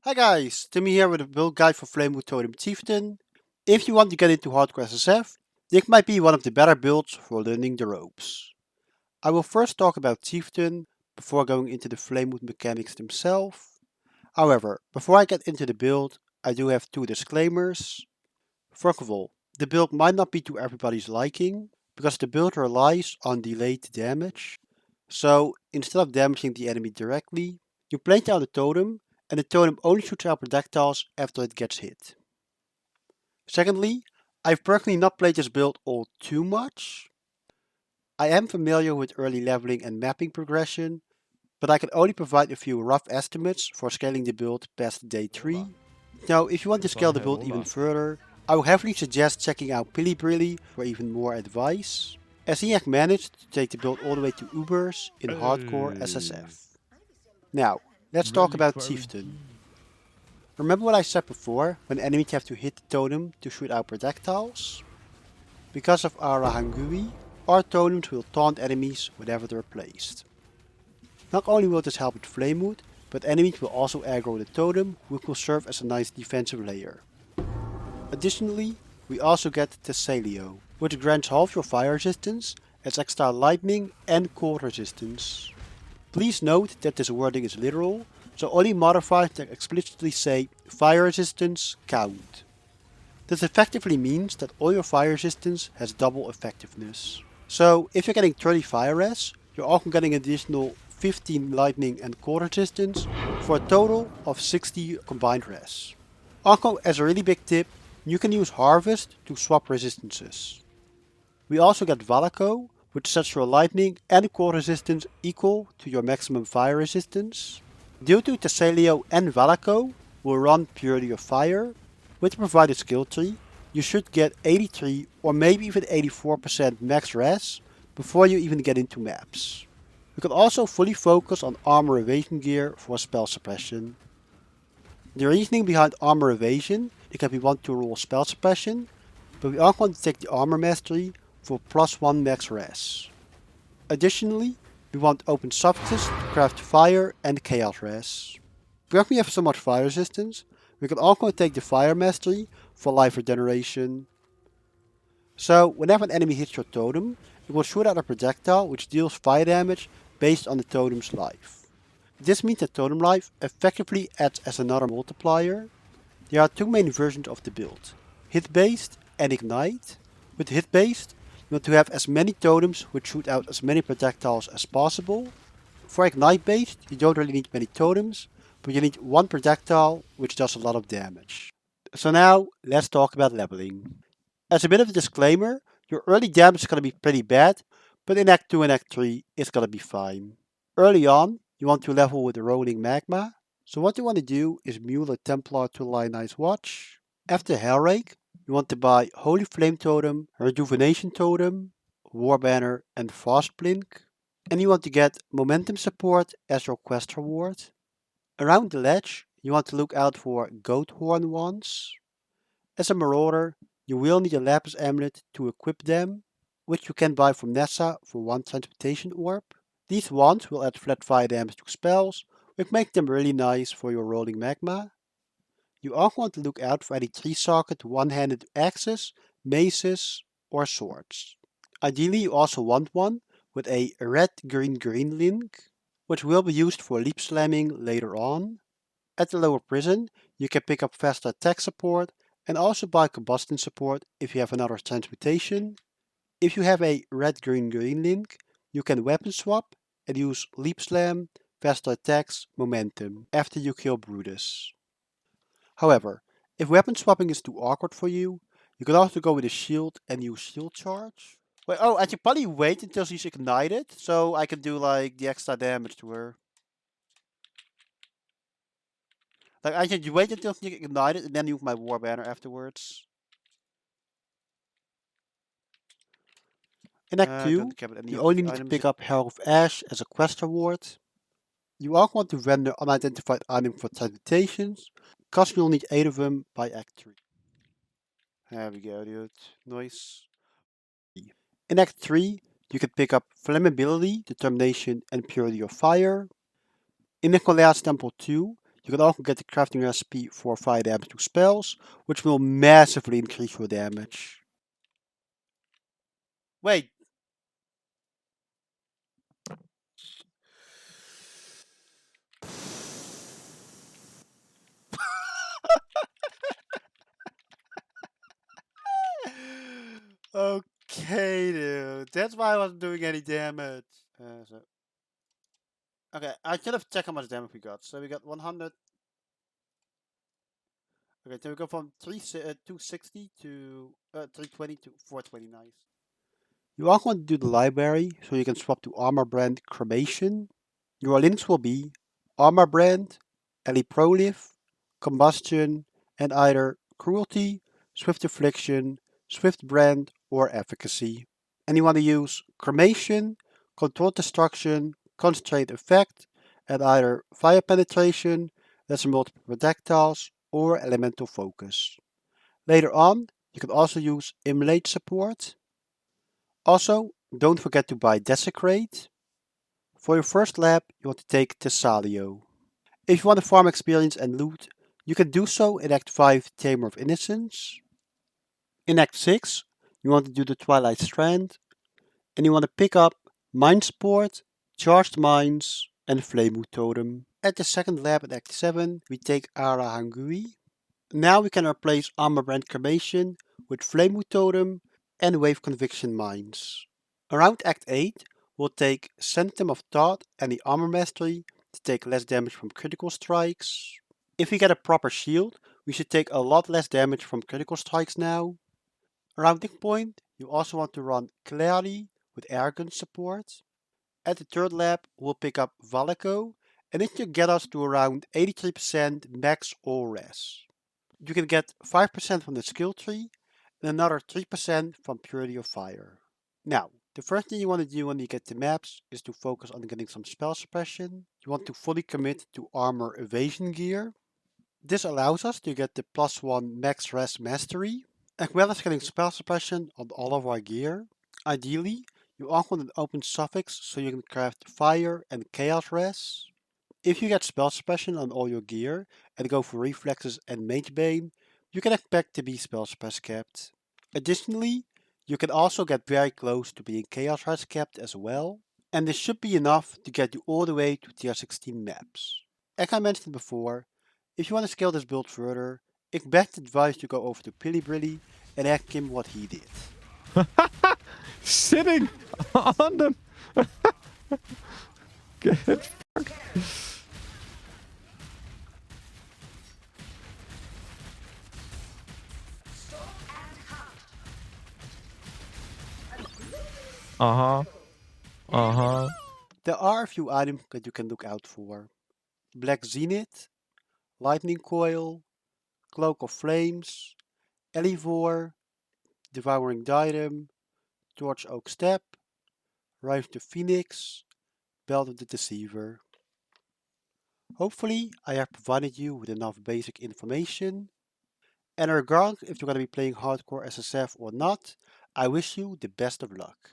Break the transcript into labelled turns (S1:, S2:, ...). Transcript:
S1: Hi guys, Timmy here with a build guide for Flamewood Totem Chieftain. If you want to get into Hardcore SSF, this might be one of the better builds for learning the ropes. I will first talk about Chieftain before going into the Flamewood mechanics themselves. However, before I get into the build, I do have two disclaimers. First of all, the build might not be to everybody's liking, because the build relies on delayed damage. So instead of damaging the enemy directly, you place down the totem and the totem only shoots out projectiles after it gets hit. Secondly, I've personally not played this build all too much. I am familiar with early leveling and mapping progression, but I can only provide a few rough estimates for scaling the build past day 3. Now, if you want to scale the build even further, I would heavily suggest checking out Pilibrilli for even more advice, as he has managed to take the build all the way to Ubers in Hardcore SSF. Now, let's talk about Chieftain. Remember what I said before, when enemies have to hit the totem to shoot out projectiles? Because of our Rahangui, our totems will taunt enemies whenever they're placed. Not only will this help with Flamewood, but enemies will also aggro the totem, which will serve as a nice defensive layer. Additionally, we also get Thessalio, which grants half your fire resistance as extra lightning and cold resistance. Please note that this wording is literal, so only modifiers that explicitly say fire resistance count. This effectively means that all your fire resistance has double effectiveness. So if you're getting 30 fire res, you're also getting an additional 15 lightning and cold resistance for a total of 60 combined res. Also, as a really big tip, you can use Harvest to swap resistances. We also get Valaco, which sets your lightning and cold resistance equal to your maximum fire resistance. Due to Thessalio and Valaco will run Purity of Fire, with the provided skill tree, you should get 83 or maybe even 84% max res before you even get into maps. You can also fully focus on armor evasion gear for spell suppression. The reasoning behind armor evasion is that we want to roll spell suppression, but we also want to take the armor mastery for +1 max res. Additionally, we want open surfaces to craft fire and chaos res. Because we have so much fire resistance, we can also take the fire mastery for life regeneration. So whenever an enemy hits your totem, it will shoot out a projectile which deals fire damage based on the totem's life. This means that totem life effectively acts as another multiplier. There are two main versions of the build, hit based and ignite. With hit based, you want to have as many totems which shoot out as many projectiles as possible. For ignite based, you don't really need many totems, but you need one projectile which does a lot of damage. So now, let's talk about leveling. As a bit of a disclaimer, your early damage is going to be pretty bad, but in Act 2 and Act 3, it's going to be fine. Early on, you want to level with the Rolling Magma, so what you want to do is mule a Templar to Lionize Watch. After Hellrake, you want to buy Holy Flame Totem, Rejuvenation Totem, War Banner and Frost Blink. And you want to get Momentum Support as your quest reward. Around the ledge, you want to look out for Goat Horn wands. As a Marauder, you will need a Lapis Amulet to equip them, which you can buy from Nessa for 1 Transportation Orb. These wands will add flat fire damage to spells, which make them really nice for your Rolling Magma. You also want to look out for any 3-socket one-handed axes, maces, or swords. Ideally, you also want one with a red-green-green link, which will be used for leap slamming later on. At the lower prison, you can pick up faster attack support and also buy combustion support if you have another transmutation. If you have a red-green-green link, you can weapon swap and use leap slam, faster attacks, momentum after you kill Brutus. However, if weapon swapping is too awkward for you, you can also go with a shield and use shield charge. Wait, oh, I should probably wait until she's ignited, so I can do like the extra damage to her. Like I should wait until she's ignited and then use my war banner afterwards. In Act 2, you only need to pick up Herald of Ash as a quest reward. You also want to render unidentified items for transmutations, cause you'll need 8 of them by Act 3. There we go, dude. Nice. In Act 3, you can pick up Flammability, Determination, and Purity of Fire. In Nicolaas Temple 2, You can also get the crafting recipe for fire damage to spells, which will massively increase your damage. Wait. Okay, dude. That's why I wasn't doing any damage. So okay, I should have checked how much damage we got. So we got 100. Okay, so we go from 260 to 320 to 420. Nice. You also want to do the library so you can swap to armor brand cremation. Your links will be armor brand, Ellie Prolive, combustion, and either cruelty, swift affliction, swift brand, or efficacy. And you want to use cremation, controlled destruction, concentrate effect, and either fire penetration, that's multiple projectiles, or elemental focus. Later on, you can also use immolate support. Also, don't forget to buy Desecrate. For your first lab, you want to take Thessalio. If you want to farm experience and loot, you can do so in Act 5 Tamer of Innocence. In Act 6, you want to do the Twilight Strand, and you want to pick up Mine Support, Charged Mines, and Flamewood Totem. At the second lab in Act 7, we take Ara Hangui. Now we can replace Armor Brand Cremation with Flamewood Totem and Wave Conviction Mines. Around Act 8, we'll take Centum of Thought and the Armor Mastery to take less damage from critical strikes. If we get a proper shield, we should take a lot less damage from critical strikes now. Around this point, you also want to run Clarity with Arrogance support. At the third lab, we'll pick up Valako, and it should get us to around 83% max all res. You can get 5% from the skill tree and another 3% from Purity of Fire. Now, the first thing you want to do when you get the maps is to focus on getting some spell suppression. You want to fully commit to armor evasion gear. This allows us to get the +1 max res mastery, as well as getting spell suppression on all of our gear. Ideally, you also want an open suffix so you can craft fire and chaos res. If you get spell suppression on all your gear and go for reflexes and magebane, you can expect to be spell suppress capped. Additionally, you can also get very close to being chaos res capped as well, and this should be enough to get you all the way to tier 16 maps. As I mentioned before, if you want to scale this build further, ik best advise you go over to Pilibrilli and ask him what he did.
S2: Sitting on them. Get Uh-huh. Uh-huh.
S1: There are a few items that you can look out for. Black Zenith, Lightning Coil, Cloak of Flames, Elivor, Devouring Diadem, Torch Oak Step, Rise the Phoenix, Belt of the Deceiver. Hopefully I have provided you with enough basic information, and regardless if you're going to be playing hardcore SSF or not, I wish you the best of luck.